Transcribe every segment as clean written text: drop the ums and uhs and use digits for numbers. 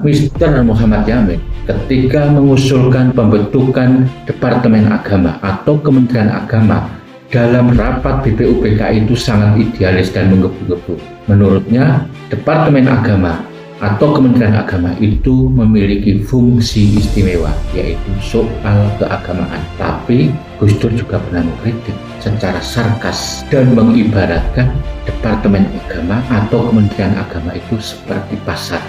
Mr. Muhammad Yamin ketika mengusulkan pembentukan Departemen Agama atau Kementerian Agama dalam rapat BPUPK itu sangat idealis dan menggebu-gebu. Menurutnya, Departemen Agama atau Kementerian Agama itu memiliki fungsi istimewa, yaitu soal keagamaan. Tapi Gus Dur juga pernah mengkritik secara sarkas dan mengibaratkan Departemen Agama atau Kementerian Agama itu seperti pasar.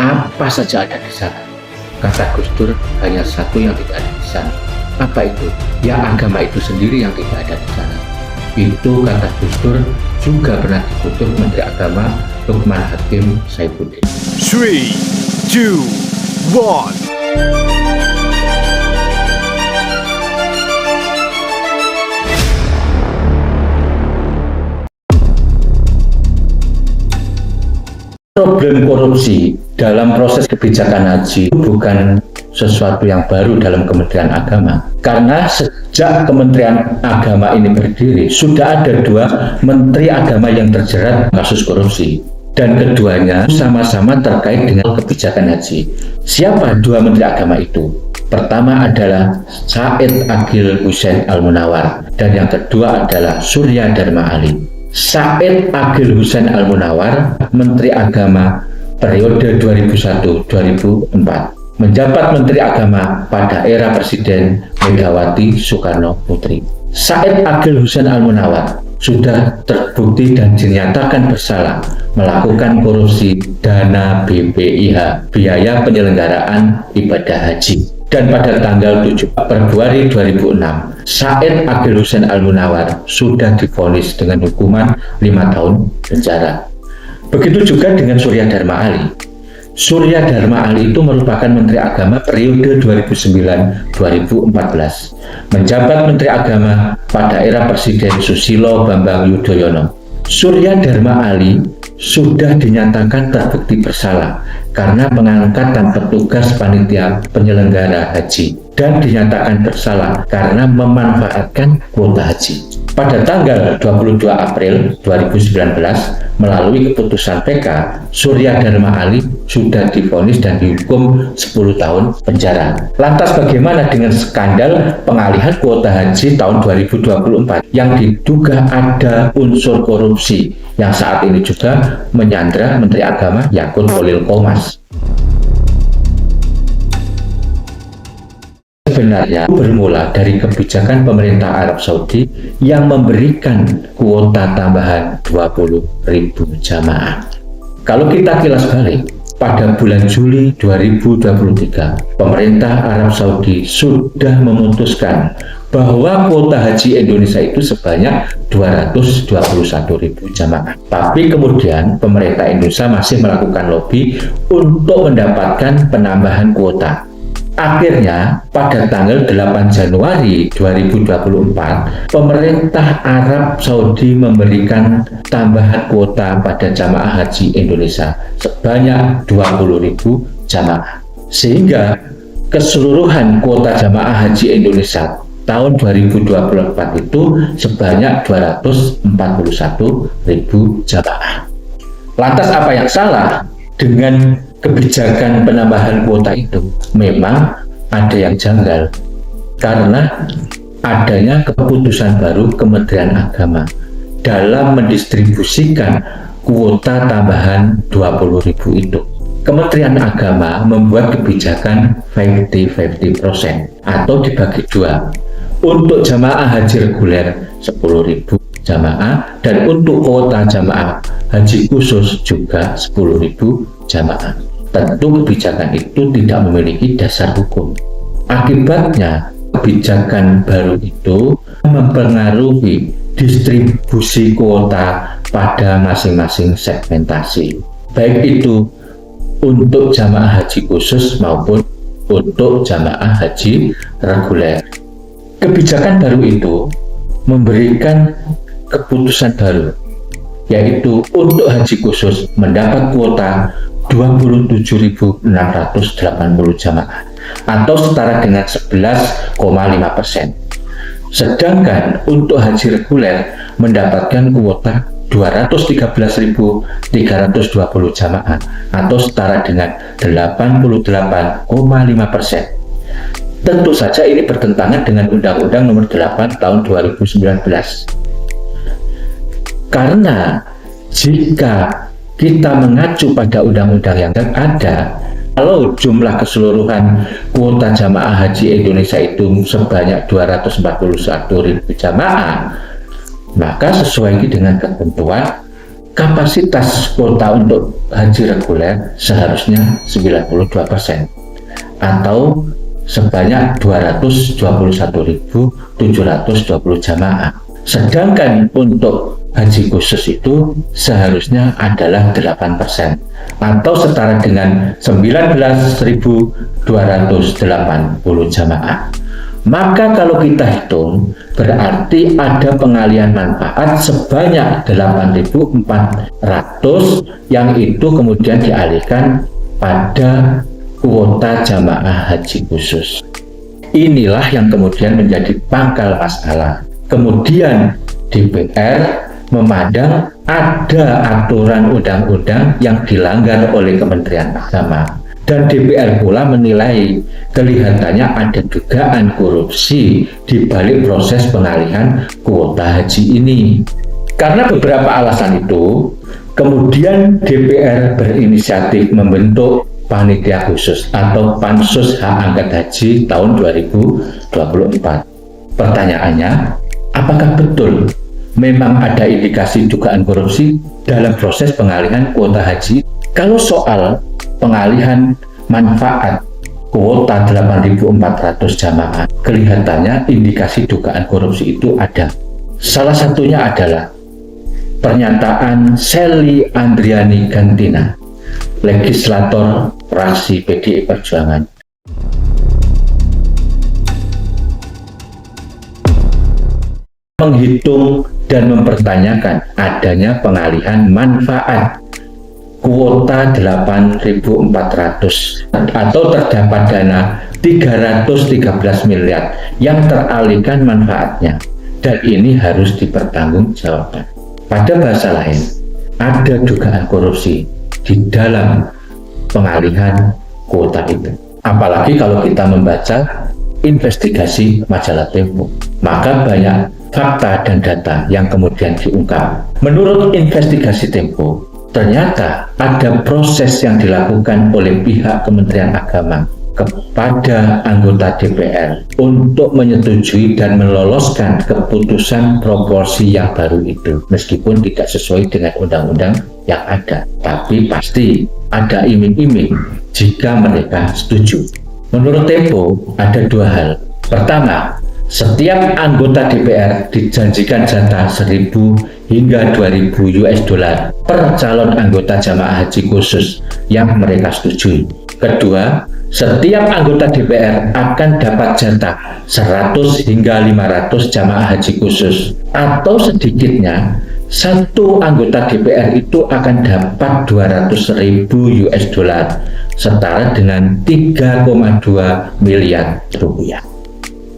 Apa saja ada di sana. Kata Gus Dur, hanya satu yang tidak ada di sana. Apa itu? Ya, agama itu sendiri yang tidak ada di sana. Itu kata Gus Dur juga pernah dikutip Menteri Agama Lukman Hakim Saifuddin. 3, 2, 1. Problem korupsi dalam proses kebijakan haji bukan sesuatu yang baru dalam Kementerian Agama, karena sejak Kementerian Agama ini berdiri sudah ada 2 Menteri Agama yang terjerat kasus korupsi, dan keduanya sama-sama terkait dengan kebijakan haji. Siapa 2 Menteri Agama itu? Pertama adalah Said Agil Hussein Al-Munawar, dan yang kedua adalah Surya Dharma Ali. Said Agil Hussein Al-Munawar, Menteri Agama periode 2001-2004, menjabat Menteri Agama pada era Presiden Megawati Soekarno Putri. Said Agil Hussein Al-Munawar sudah terbukti dan dinyatakan bersalah melakukan korupsi dana BPIH, biaya penyelenggaraan ibadah haji. Dan pada tanggal 7 Februari 2006, Said Agil Hussein Al-Munawar sudah divonis dengan hukuman 5 tahun penjara. Begitu juga dengan Surya Dharma Ali. Surya Dharma Ali itu merupakan Menteri Agama periode 2009-2014, menjabat Menteri Agama pada era Presiden Susilo Bambang Yudhoyono. Surya Dharma Ali sudah dinyatakan terbukti bersalah karena pengangkatan petugas panitia penyelenggara haji, dan dinyatakan bersalah karena memanfaatkan kuota haji. Pada tanggal 22 April 2019, melalui keputusan PK, Surya Dharma Ali sudah divonis dan dihukum 10 tahun penjara. Lantas bagaimana dengan skandal pengalihan kuota haji tahun 2024 yang diduga ada unsur korupsi yang saat ini juga menyandra Menteri Agama Yakut Holil Qomas? Sebenarnya bermula dari kebijakan pemerintah Arab Saudi yang memberikan kuota tambahan 20.000 jamaah. Kalau kita kilas balik, pada bulan Juli 2023, pemerintah Arab Saudi sudah memutuskan bahwa kuota haji Indonesia itu sebanyak 221.000 jamaah. Tapi kemudian pemerintah Indonesia masih melakukan lobby untuk mendapatkan penambahan kuota. Akhirnya, pada tanggal 8 Januari 2024, pemerintah Arab Saudi memberikan tambahan kuota pada jamaah haji Indonesia sebanyak 20.000 jamaah. Sehingga keseluruhan kuota jamaah haji Indonesia tahun 2024 itu sebanyak 241.000 jamaah. Lantas apa yang salah dengan kebijakan penambahan kuota itu? Memang ada yang janggal karena adanya keputusan baru Kementerian Agama dalam mendistribusikan kuota tambahan 20.000 itu. Kementerian Agama membuat kebijakan 50-50% atau dibagi 2. Untuk jamaah haji reguler 10.000 jamaah, dan untuk kuota jamaah haji khusus juga 10.000 jamaah. Tentu kebijakan itu tidak memiliki dasar hukum. Akibatnya, kebijakan baru itu mempengaruhi distribusi kuota pada masing-masing segmentasi, baik itu untuk jamaah haji khusus maupun untuk jamaah haji reguler. Kebijakan baru itu memberikan keputusan baru, yaitu untuk haji khusus mendapat kuota 27.680 jamaah atau setara dengan 11,5%. Sedangkan untuk haji reguler mendapatkan kuota 213.320 jamaah atau setara dengan 88,5%. Tentu saja ini bertentangan dengan Undang-Undang Nomor 8 Tahun 2019. Karena jika kita mengacu pada undang-undang yang ada, kalau jumlah keseluruhan kuota jamaah haji Indonesia itu sebanyak 241.000 jamaah, maka sesuai dengan ketentuan kapasitas kuota untuk haji reguler seharusnya 92% atau sebanyak 221.720 jamaah. Sedangkan untuk haji khusus itu seharusnya adalah 8% atau setara dengan 19.280 jamaah. Maka kalau kita hitung, berarti ada pengalihan manfaat sebanyak 8.400 yang itu kemudian dialihkan pada kuota jamaah haji khusus. Inilah yang kemudian menjadi pangkal masalah. Kemudian DPR memandang ada aturan undang-undang yang dilanggar oleh Kementerian Agama, dan DPR pula menilai kelihatannya ada dugaan korupsi di balik proses pengalihan kuota haji ini. Karena beberapa alasan itu, kemudian DPR berinisiatif membentuk Panitia Khusus atau Pansus Hak Angkat Haji tahun 2024. Pertanyaannya, apakah betul memang ada indikasi dugaan korupsi dalam proses pengalihan kuota haji? Kalau soal pengalihan manfaat kuota 8.400 jamaah, kelihatannya indikasi dugaan korupsi itu ada. Salah satunya adalah pernyataan Shelly Andriani Gantina, legislator fraksi PDI Perjuangan. Menghitung dan mempertanyakan adanya pengalihan manfaat kuota 8.400 atau terdapat dana 313 miliar yang teralihkan manfaatnya, dan ini harus dipertanggungjawabkan. Pada bahasa lain, ada dugaan korupsi di dalam pengalihan kuota itu. Apalagi kalau kita membaca investigasi majalah Tempo, maka banyak fakta dan data yang kemudian diungkap. Menurut investigasi Tempo, ternyata ada proses yang dilakukan oleh pihak Kementerian Agama kepada anggota DPR untuk menyetujui dan meloloskan keputusan proporsi yang baru itu, meskipun tidak sesuai dengan undang-undang yang ada, tapi pasti ada iming-iming jika mereka setuju. Menurut Tempo ada dua hal. Pertama, setiap anggota DPR dijanjikan jatah 1.000 hingga 2.000 US dollar per calon anggota jamaah haji khusus yang mereka setujui. Kedua, setiap anggota DPR akan dapat jatah 100 hingga 500 jamaah haji khusus, atau sedikitnya satu anggota DPR itu akan dapat 200.000 US dollar, setara dengan 3,2 miliar rupiah.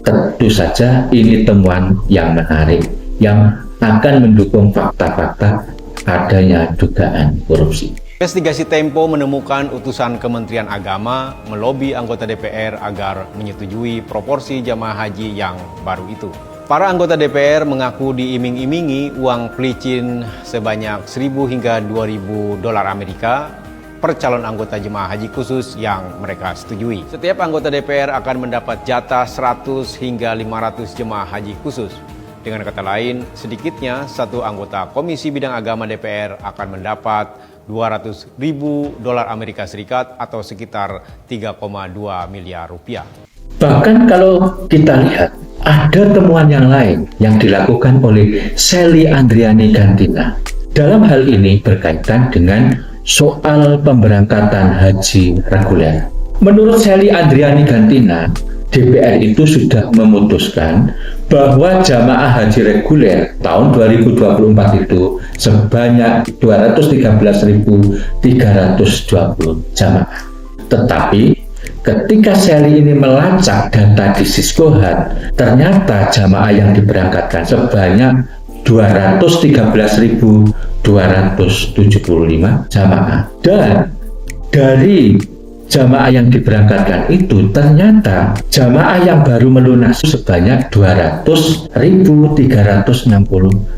Tentu saja ini temuan yang menarik yang akan mendukung fakta-fakta adanya dugaan korupsi. Investigasi Tempo menemukan utusan Kementerian Agama melobi anggota DPR agar menyetujui proporsi jamaah haji yang baru itu. Para anggota DPR mengaku diiming-imingi uang pelicin sebanyak 1.000 hingga 2.000 dolar Amerika per calon anggota jemaah haji khusus yang mereka setujui. Setiap anggota DPR akan mendapat jatah 100 hingga 500 jemaah haji khusus. Dengan kata lain, sedikitnya satu anggota Komisi Bidang Agama DPR akan mendapat 200.000 dolar Amerika Serikat atau sekitar 3,2 miliar rupiah. Bahkan kalau kita lihat, ada temuan yang lain yang dilakukan oleh Shelly Andriani Gantina. Dalam hal ini berkaitan dengan soal pemberangkatan haji reguler. Menurut Shelly Andriani Gantina, DPR itu sudah memutuskan bahwa jamaah haji reguler tahun 2024 itu sebanyak 213.320 jamaah. Tetapi ketika Shelly ini melacak data di Siskohat, ternyata jamaah yang diberangkatkan sebanyak 213.275 jamaah. Dan dari jamaah yang diberangkatkan itu ternyata jamaah yang baru melunasi sebanyak 200.360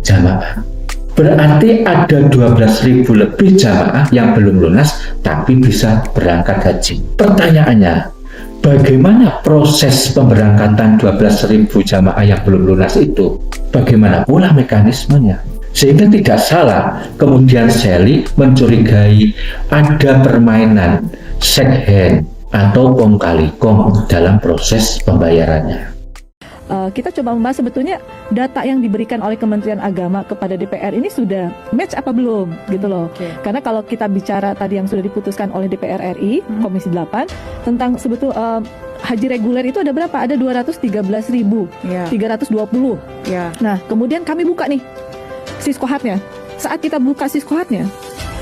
jamaah. Berarti ada 12.000 lebih jamaah yang belum lunas tapi bisa berangkat haji. Pertanyaannya, bagaimana proses pemberangkatan 12.000 jamaah yang belum lunas itu? Bagaimana pula mekanismenya? Sehingga tidak salah kemudian Shelly mencurigai ada permainan second hand atau kong kali kong dalam proses pembayarannya. Kita coba membahas sebetulnya data yang diberikan oleh Kementerian Agama kepada DPR ini sudah match apa belum gitu loh. Karena kalau kita bicara tadi yang sudah diputuskan oleh DPR RI Komisi 8 tentang haji reguler itu ada berapa? Ada 213.320. Nah, kemudian kami buka nih siskohatnya. Saat kita buka siskohatnya,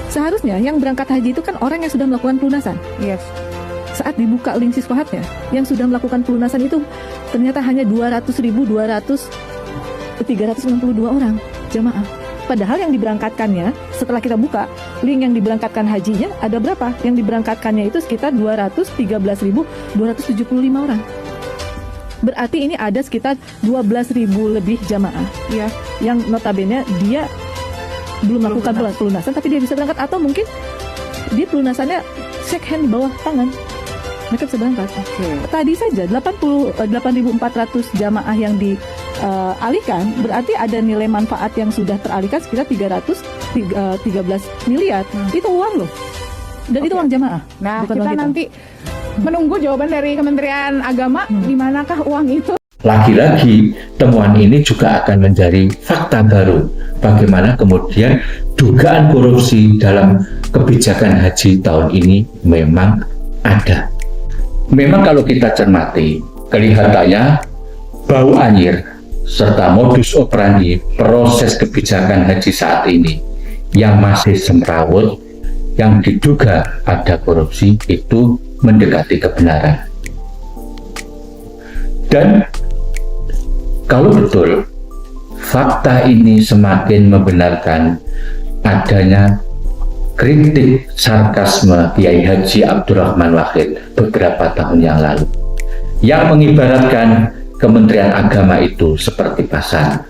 seharusnya yang berangkat haji itu kan orang yang sudah melakukan pelunasan. Saat dibuka link siskohatnya, yang sudah melakukan pelunasan itu ternyata hanya 200.362 orang jamaah. Padahal yang diberangkatkannya, setelah kita buka link yang diberangkatkan hajinya, ada berapa? Yang diberangkatkannya itu sekitar 213.275 orang. Berarti ini ada sekitar 12.000 lebih jamaah yang notabene dia belum melakukan pelunasan, tapi dia bisa berangkat, atau mungkin dia pelunasannya shake hand di bawah tangan. Mereka bisa berangkat. Tadi saja 8.400 jamaah yang dialihkan, berarti ada nilai manfaat yang sudah teralihkan sekitar 313 miliar. Itu uang loh. Dan itu uang jamaah. Nah, bukan kita uang nanti menunggu jawaban dari Kementerian Agama di manakah uang itu. Lagi-lagi temuan ini juga akan menjadi fakta baru bagaimana kemudian dugaan korupsi dalam kebijakan haji tahun ini memang ada. Memang kalau kita cermati, kelihatannya bau anyir serta modus operandi proses kebijakan haji saat ini yang masih semrawut, yang diduga ada korupsi itu mendekati kebenaran. Dan kalau betul fakta ini semakin membenarkan adanya kritik sarkasme Kiai Haji Abdurrahman Wahid beberapa tahun yang lalu yang mengibaratkan Kementerian Agama itu seperti pasar